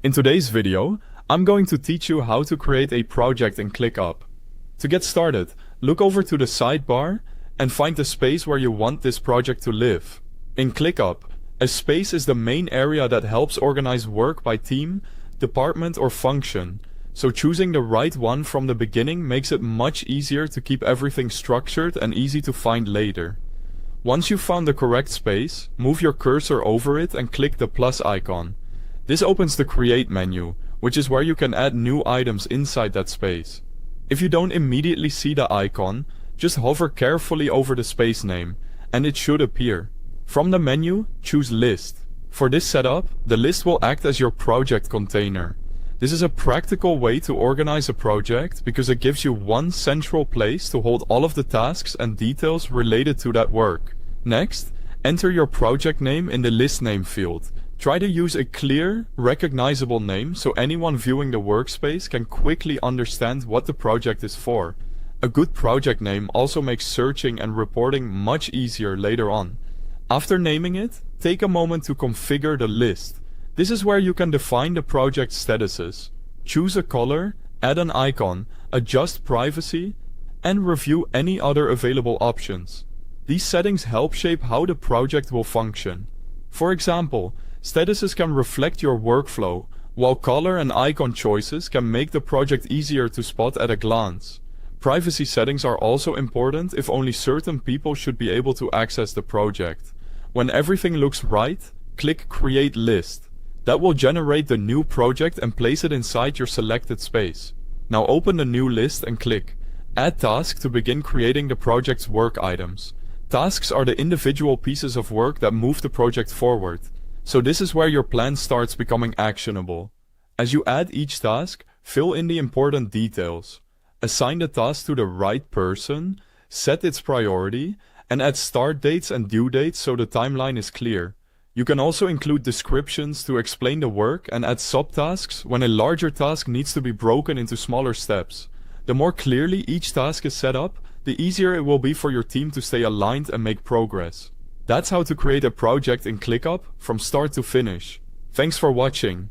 In today's video, I'm going to teach you how to create a project in ClickUp. To get started, look over to the sidebar and find the space where you want this project to live. In ClickUp, a space is the main area that helps organize work by team, department or function, so choosing the right one from the beginning makes it much easier to keep everything structured and easy to find later. Once you've found the correct space, move your cursor over it and click the plus icon. This opens the Create menu, which is where you can add new items inside that space. If you don't immediately see the icon, just hover carefully over the space name, and it should appear. From the menu, choose List. For this setup, the list will act as your project container. This is a practical way to organize a project because it gives you one central place to hold all of the tasks and details related to that work. Next, enter your project name in the list name field. Try to use a clear, recognizable name so anyone viewing the workspace can quickly understand what the project is for. A good project name also makes searching and reporting much easier later on. After naming it, take a moment to configure the list. This is where you can define the project statuses. Choose a color, add an icon, adjust privacy, and review any other available options. These settings help shape how the project will function. For example, statuses can reflect your workflow, while color and icon choices can make the project easier to spot at a glance. Privacy settings are also important if only certain people should be able to access the project. When everything looks right, click Create List. That will generate the new project and place it inside your selected space. Now open the new list and click Add Task to begin creating the project's work items. Tasks are the individual pieces of work that move the project forward. So this is where your plan starts becoming actionable. As you add each task, fill in the important details. Assign the task to the right person, set its priority, and add start dates and due dates so the timeline is clear. You can also include descriptions to explain the work and add subtasks when a larger task needs to be broken into smaller steps. The more clearly each task is set up, the easier it will be for your team to stay aligned and make progress. That's how to create a project in ClickUp from start to finish. Thanks for watching.